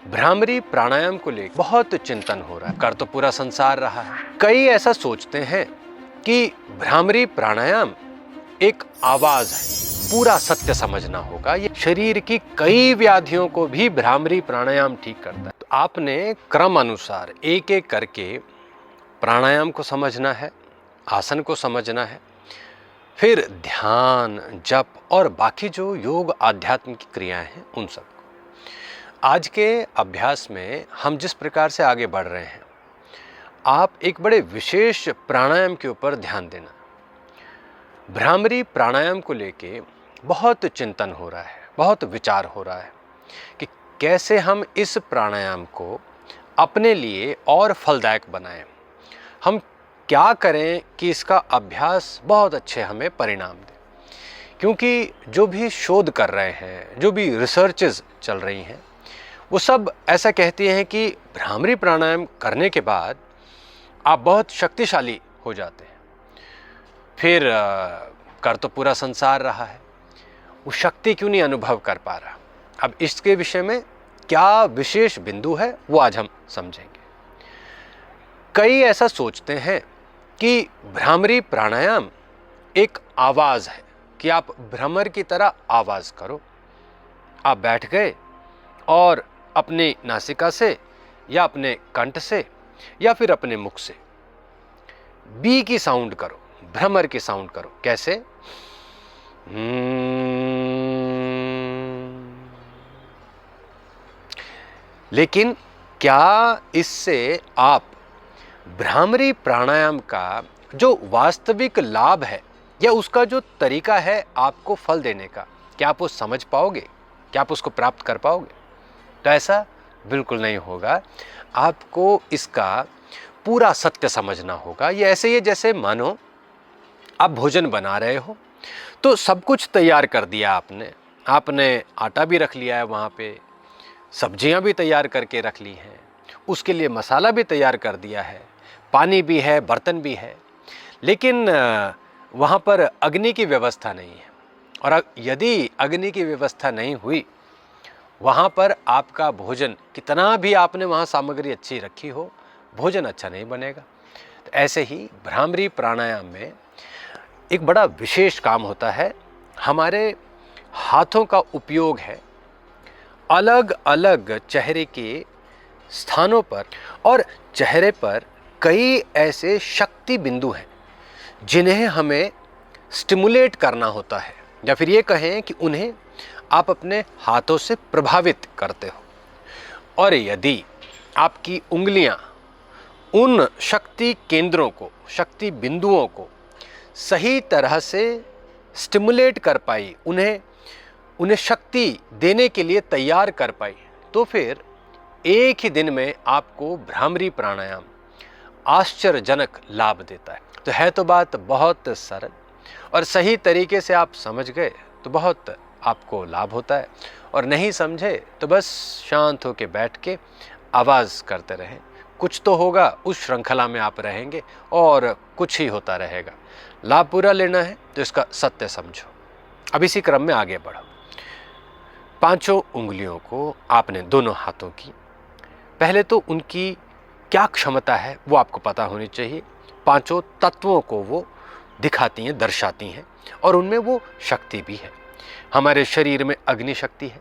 भ्रामरी प्राणायाम को लेकर बहुत चिंतन हो रहा है। कर तो पूरा संसार रहा है। कई ऐसा सोचते हैं कि भ्रामरी प्राणायाम एक आवाज है। पूरा सत्य समझना होगा। ये शरीर की कई व्याधियों को भी भ्रामरी प्राणायाम ठीक करता है। तो आपने क्रम अनुसार एक एक करके प्राणायाम को समझना है, आसन को समझना है, फिर ध्यान, जप और बाकी जो योग आध्यात्म की क्रियाएं हैं उन सब। आज के अभ्यास में हम जिस प्रकार से आगे बढ़ रहे हैं, आप एक बड़े विशेष प्राणायाम के ऊपर ध्यान देना। भ्रामरी प्राणायाम को लेके बहुत चिंतन हो रहा है, बहुत विचार हो रहा है कि कैसे हम इस प्राणायाम को अपने लिए और फलदायक बनाएं। हम क्या करें कि इसका अभ्यास बहुत अच्छे हमें परिणाम दे। क्योंकि जो भी शोध कर रहे हैं, जो भी रिसर्चेस चल रही हैं, वो सब ऐसा कहती हैं कि भ्रामरी प्राणायाम करने के बाद आप बहुत शक्तिशाली हो जाते हैं। फिर कर तो पूरा संसार रहा है, वो शक्ति क्यों नहीं अनुभव कर पा रहा। अब इसके विषय में क्या विशेष बिंदु है वो आज हम समझेंगे। कई ऐसा सोचते हैं कि भ्रामरी प्राणायाम एक आवाज है कि आप भ्रमर की तरह आवाज करो। आप बैठ गए और अपनी नासिका से या अपने कंठ से या फिर अपने मुख से बी की साउंड करो, भ्रमर की साउंड करो। कैसे? लेकिन क्या इससे आप भ्रामरी प्राणायाम का जो वास्तविक लाभ है या उसका जो तरीका है आपको फल देने का, क्या आप वो समझ पाओगे? क्या आप उसको प्राप्त कर पाओगे? तो ऐसा बिल्कुल नहीं होगा। आपको इसका पूरा सत्य समझना होगा। ये ऐसे ही है जैसे मानो आप भोजन बना रहे हो, तो सब कुछ तैयार कर दिया आपने आटा भी रख लिया है, वहाँ पे सब्जियां भी तैयार करके रख ली हैं, उसके लिए मसाला भी तैयार कर दिया है, पानी भी है, बर्तन भी है, लेकिन वहाँ पर अग्नि की व्यवस्था नहीं है। और यदि अग्नि की व्यवस्था नहीं हुई, वहाँ पर आपका भोजन कितना भी आपने वहाँ सामग्री अच्छी रखी हो, भोजन अच्छा नहीं बनेगा। तो ऐसे ही भ्रामरी प्राणायाम में एक बड़ा विशेष काम होता है। हमारे हाथों का उपयोग है अलग अलग चेहरे के स्थानों पर, और चेहरे पर कई ऐसे शक्ति बिंदु हैं जिन्हें हमें स्टिमुलेट करना होता है, या फिर ये कहें कि उन्हें आप अपने हाथों से प्रभावित करते हो। और यदि आपकी उंगलियां उन शक्ति केंद्रों को, शक्ति बिंदुओं को सही तरह से स्टिमुलेट कर पाई, उन्हें शक्ति देने के लिए तैयार कर पाई, तो फिर एक ही दिन में आपको भ्रामरी प्राणायाम आश्चर्यजनक लाभ देता है। तो है तो बात बहुत सरल, और सही तरीके से आप समझ गए तो बहुत आपको लाभ होता है, और नहीं समझे तो बस शांत होकर बैठ के आवाज़ करते रहें। कुछ तो होगा, उस श्रृंखला में आप रहेंगे और कुछ ही होता रहेगा। लाभ पूरा लेना है तो इसका सत्य समझो। अब इसी क्रम में आगे बढ़ो। पांचों उंगलियों को आपने, दोनों हाथों की, पहले तो उनकी क्या क्षमता है वो आपको पता होनी चाहिए। पांचों तत्वों को वो दिखाती हैं, दर्शाती हैं, और उनमें वो शक्ति भी है। हमारे शरीर में अग्नि शक्ति है,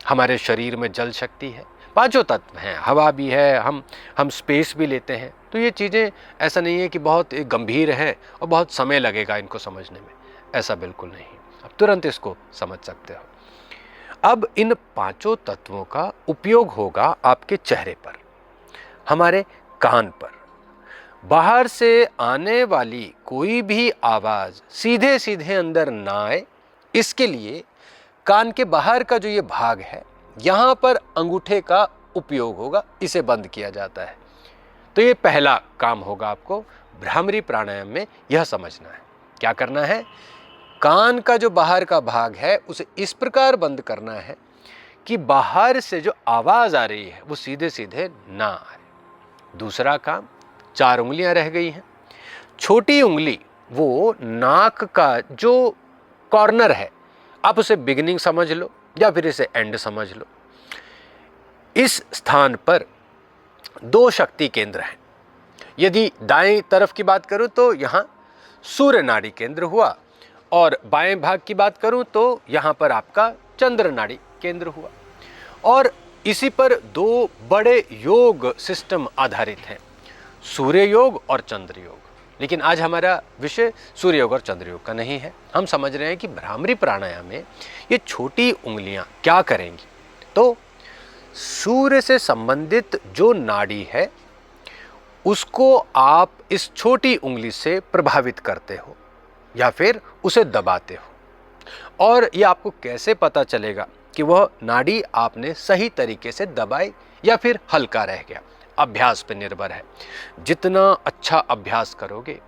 हमारे शरीर में जल शक्ति है, पांचों तत्व हैं, हवा भी है, हम स्पेस भी लेते हैं। तो ये चीज़ें ऐसा नहीं है कि बहुत गंभीर हैं और बहुत समय लगेगा इनको समझने में, ऐसा बिल्कुल नहीं। आप तुरंत इसको समझ सकते हो। अब इन पांचों तत्वों का उपयोग होगा आपके चेहरे पर, हमारे कान पर। बाहर से आने वाली कोई भी आवाज़ सीधे सीधे अंदर ना आए, इसके लिए कान के बाहर का जो ये भाग है, यहाँ पर अंगूठे का उपयोग होगा, इसे बंद किया जाता है। तो ये पहला काम होगा आपको भ्रामरी प्राणायाम में, यह समझना है। क्या करना है? कान का जो बाहर का भाग है उसे इस प्रकार बंद करना है कि बाहर से जो आवाज़ आ रही है वो सीधे सीधे ना आए। दूसरा काम, 4 उंगलियां रह गई हैं। छोटी उंगली वो नाक का जो कॉर्नर है, आप उसे बिगिनिंग समझ लो या फिर इसे एंड समझ लो। इस स्थान पर दो शक्ति केंद्र हैं। यदि दाएं तरफ की बात करूं तो यहाँ सूर्य नाड़ी केंद्र हुआ, और बाएं भाग की बात करूं तो यहाँ पर आपका चंद्र नाड़ी केंद्र हुआ। और इसी पर दो बड़े योग सिस्टम आधारित हैं, सूर्य योग और चंद्र योग। लेकिन आज हमारा विषय सूर्य योग और चंद्र योग का नहीं है। हम समझ रहे हैं कि भ्रामरी प्राणायाम में ये छोटी उंगलियां क्या करेंगी। तो सूर्य से संबंधित जो नाड़ी है उसको आप इस छोटी उंगली से प्रभावित करते हो या फिर उसे दबाते हो। और ये आपको कैसे पता चलेगा कि वह नाड़ी आपने सही तरीके से दबाई या फिर हल्का रह गया? अभ्यास पर निर्भर है। जितना अच्छा अभ्यास करोगे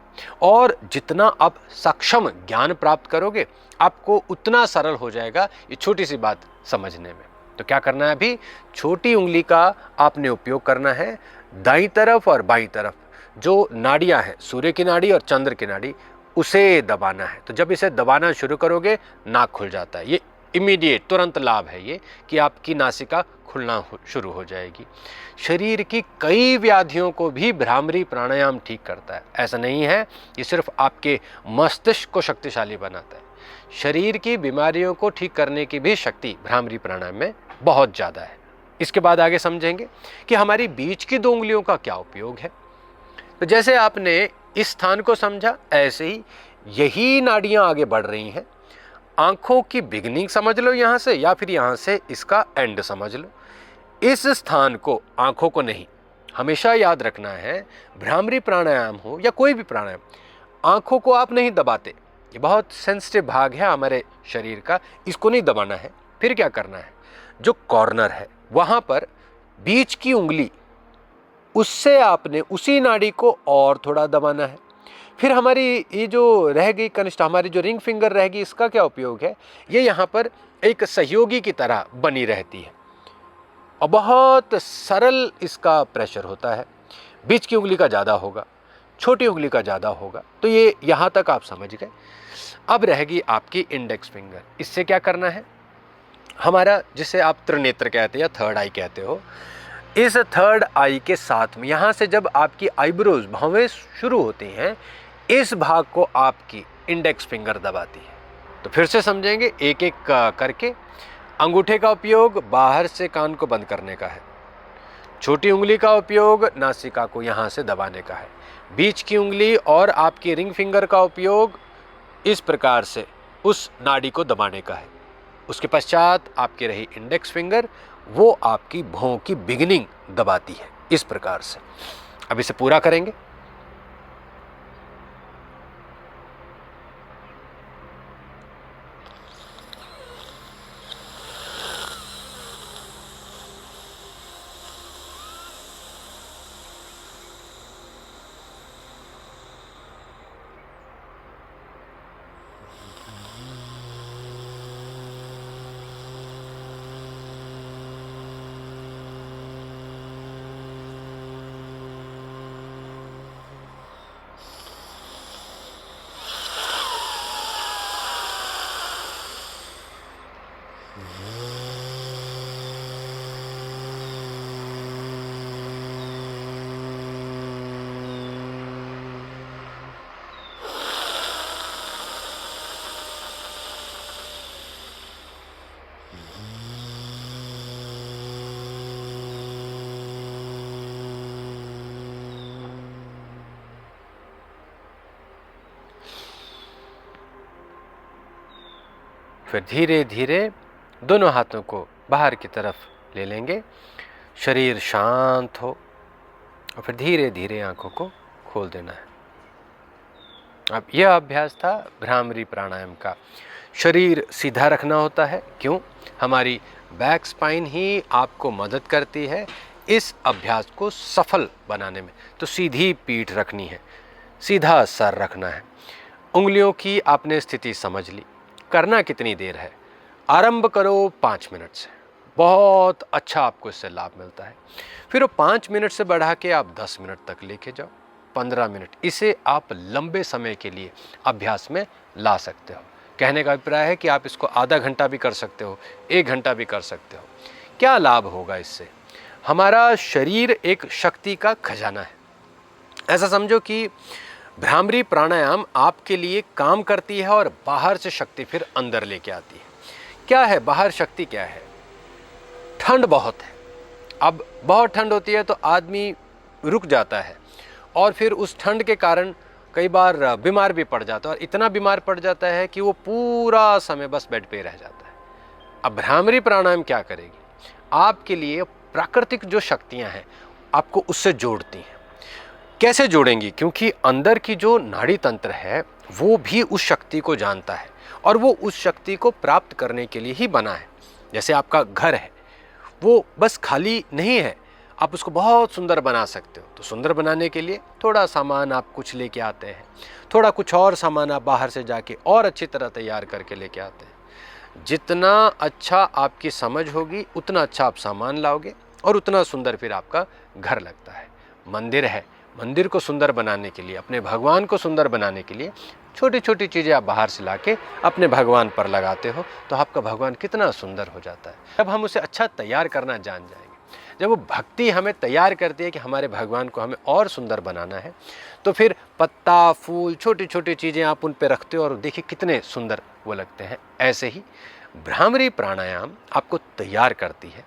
और जितना आप सक्षम ज्ञान प्राप्त करोगे, आपको उतना सरल हो जाएगा ये छोटी सी बात समझने में। तो क्या करना है, अभी छोटी उंगली का आपने उपयोग करना है। दाईं तरफ और बाईं तरफ जो नाड़ियां हैं, सूर्य की नाड़ी और चंद्र की नाड़ी, उसे दबाना है। तो जब इसे दबाना शुरू करोगे नाक खुल जाता है। ये इमीडिएट तुरंत लाभ है ये कि आपकी नासिका खुलना शुरू हो जाएगी। शरीर की कई व्याधियों को भी भ्रामरी प्राणायाम ठीक करता है। ऐसा नहीं है ये सिर्फ आपके मस्तिष्क को शक्तिशाली बनाता है, शरीर की बीमारियों को ठीक करने की भी शक्ति भ्रामरी प्राणायाम में बहुत ज़्यादा है। इसके बाद आगे समझेंगे कि हमारी बीच की दो उंगलियों का क्या उपयोग है। तो जैसे आपने इस स्थान को समझा, ऐसे ही यही नाड़ियां आगे बढ़ रही हैं। आंखों की बिगनिंग समझ लो यहाँ से, या फिर यहाँ से इसका एंड समझ लो। इस स्थान को, आंखों को नहीं, हमेशा याद रखना है, भ्रामरी प्राणायाम हो या कोई भी प्राणायाम, आंखों को आप नहीं दबाते। ये बहुत सेंसिटिव भाग है हमारे शरीर का, इसको नहीं दबाना है। फिर क्या करना है, जो कॉर्नर है वहाँ पर बीच की उंगली, उससे आपने उसी नाड़ी को और थोड़ा दबाना है। फिर हमारी ये जो रह गई कनिष्ठ, हमारी जो रिंग फिंगर रहेगी, इसका क्या उपयोग है, ये यहाँ पर एक सहयोगी की तरह बनी रहती है और बहुत सरल इसका प्रेशर होता है। बीच की उंगली का ज़्यादा होगा, छोटी उंगली का ज़्यादा होगा। तो ये यहाँ तक आप समझ गए। अब रहेगी आपकी इंडेक्स फिंगर। इससे क्या करना है, हमारा जिसे आप त्रिनेत्र कहते हैं या थर्ड आई कहते हो, इस थर्ड आई के साथ में यहाँ से जब आपकी आईब्रोज, भौवें शुरू होती हैं, इस भाग को आपकी इंडेक्स फिंगर दबाती है। तो फिर से समझेंगे एक एक करके। अंगूठे का उपयोग बाहर से कान को बंद करने का है, छोटी उंगली का उपयोग नासिका को यहाँ से दबाने का है, बीच की उंगली और आपकी रिंग फिंगर का उपयोग इस प्रकार से उस नाड़ी को दबाने का है। उसके पश्चात आपकी रही इंडेक्स फिंगर, वो आपकी भौं की बिगिनिंग दबाती है इस प्रकार से। अब इसे पूरा करेंगे। फिर धीरे धीरे दोनों हाथों को बाहर की तरफ ले लेंगे, शरीर शांत हो, और फिर धीरे धीरे आंखों को खोल देना है। अब यह अभ्यास था भ्रामरी प्राणायाम का। शरीर सीधा रखना होता है। क्यों? हमारी बैक स्पाइन ही आपको मदद करती है इस अभ्यास को सफल बनाने में। तो सीधी पीठ रखनी है, सीधा सर रखना है। उंगलियों की आपने स्थिति समझ ली। करना कितनी देर है? आरंभ करो 5 मिनट से, बहुत अच्छा आपको इससे लाभ मिलता है। फिर वो 5 मिनट से बढ़ा के आप 10 मिनट तक लेके जाओ, 15 मिनट। इसे आप लंबे समय के लिए अभ्यास में ला सकते हो। कहने का अभिप्राय है कि आप इसको आधा घंटा भी कर सकते हो, 1 घंटा भी कर सकते हो। क्या लाभ होगा इससे? हमारा शरीर एक शक्ति का खजाना है। ऐसा समझो कि भ्रामरी प्राणायाम आपके लिए काम करती है और बाहर से शक्ति फिर अंदर लेके आती है। क्या है बाहर शक्ति? क्या है? ठंड बहुत है। अब बहुत ठंड होती है तो आदमी रुक जाता है और फिर उस ठंड के कारण कई बार बीमार भी पड़ जाता है, और इतना बीमार पड़ जाता है कि वो पूरा समय बस बेड पे रह जाता है। अब भ्रामरी प्राणायाम क्या करेगी? आपके लिए प्राकृतिक जो शक्तियां हैं आपको उससे जोड़ती हैं। कैसे जोड़ेंगी? क्योंकि अंदर की जो नाड़ी तंत्र है वो भी उस शक्ति को जानता है और वो उस शक्ति को प्राप्त करने के लिए ही बना है। जैसे आपका घर है, वो बस खाली नहीं है, आप उसको बहुत सुंदर बना सकते हो। तो सुंदर बनाने के लिए थोड़ा सामान आप कुछ लेके आते हैं, थोड़ा कुछ और सामान आप बाहर से जाके और अच्छी तरह तैयार करके लेके आते हैं। जितना अच्छा आपकी समझ होगी उतना अच्छा आप सामान लाओगे और उतना सुंदर फिर आपका घर लगता है। मंदिर है, मंदिर को सुंदर बनाने के लिए, अपने भगवान को सुंदर बनाने के लिए छोटी छोटी चीज़ें आप बाहर से लाके अपने भगवान पर लगाते हो तो आपका भगवान कितना सुंदर हो जाता है। जब हम उसे अच्छा तैयार करना जान जाएंगे, जब वो भक्ति हमें तैयार करती है कि हमारे भगवान को हमें और सुंदर बनाना है, तो फिर पत्ता, फूल, छोटी छोटी चीज़ें आप उन पे रखते हो और देखिए कितने सुंदर वो लगते हैं। ऐसे ही भ्रामरी प्राणायाम आपको तैयार करती है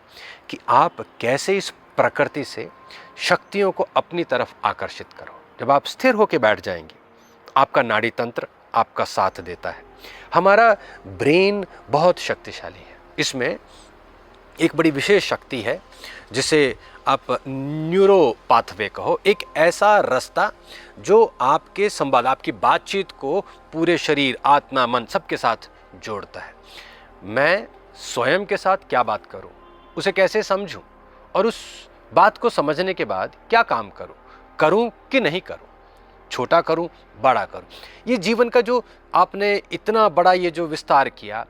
कि आप कैसे इस प्रकृति से शक्तियों को अपनी तरफ आकर्षित करो। जब आप स्थिर होकर बैठ जाएंगे, आपका नाड़ी तंत्र आपका साथ देता है। हमारा ब्रेन बहुत शक्तिशाली है। इसमें एक बड़ी विशेष शक्ति है जिसे आप न्यूरो पाथवे कहो, एक ऐसा रास्ता जो आपके संवाद, आपकी बातचीत को पूरे शरीर, आत्मा, मन सबके साथ जोड़ता है। मैं स्वयं के साथ क्या बात करूं, उसे कैसे समझूं और उस बात को समझने के बाद क्या काम करूं कि नहीं करूं, छोटा करूं, बड़ा करूं। ये जीवन का जो आपने इतना बड़ा ये जो विस्तार किया,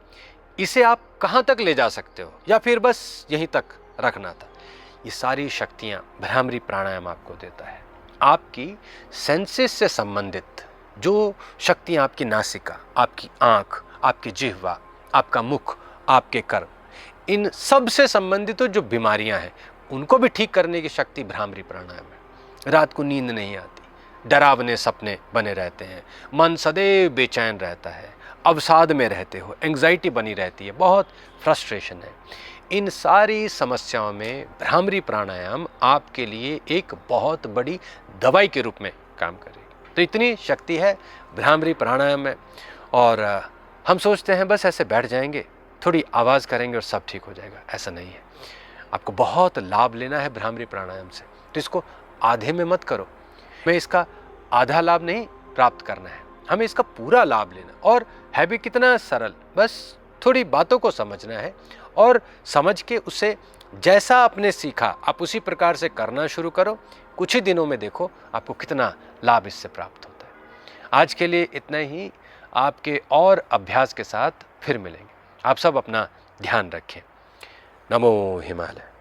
इसे आप कहां तक ले जा सकते हो या फिर बस यहीं तक रखना था? ये सारी शक्तियां भ्रामरी प्राणायाम आपको देता है। आपकी सेंसेस से संबंधित जो शक्तियां, आपकी नासिका, आपकी आंख, आपकी जिह्वा, आपका मुख, आपके कर्म, इन सब से संबंधित जो बीमारियां हैं उनको भी ठीक करने की शक्ति भ्रामरी प्राणायाम है। रात को नींद नहीं आती, डरावने सपने बने रहते हैं, मन सदैव बेचैन रहता है, अवसाद में रहते हो, एंग्जाइटी बनी रहती है, बहुत फ्रस्ट्रेशन है, इन सारी समस्याओं में भ्रामरी प्राणायाम आपके लिए एक बहुत बड़ी दवाई के रूप में काम करेगी। तो इतनी शक्ति है भ्रामरी प्राणायाम में। और हम सोचते हैं बस ऐसे बैठ जाएंगे, थोड़ी आवाज़ करेंगे और सब ठीक हो जाएगा। ऐसा नहीं है। आपको बहुत लाभ लेना है भ्रामरी प्राणायाम से, तो इसको आधे में मत करो। मैं इसका आधा लाभ नहीं प्राप्त करना है, हमें इसका पूरा लाभ लेना। और है भी कितना सरल, बस थोड़ी बातों को समझना है और समझ के उसे जैसा आपने सीखा आप उसी प्रकार से करना शुरू करो। कुछ ही दिनों में देखो आपको कितना लाभ इससे प्राप्त होता है। आज के लिए इतना ही। आपके और अभ्यास के साथ फिर मिलेंगे। आप सब अपना ध्यान रखें। नमो हिमालय।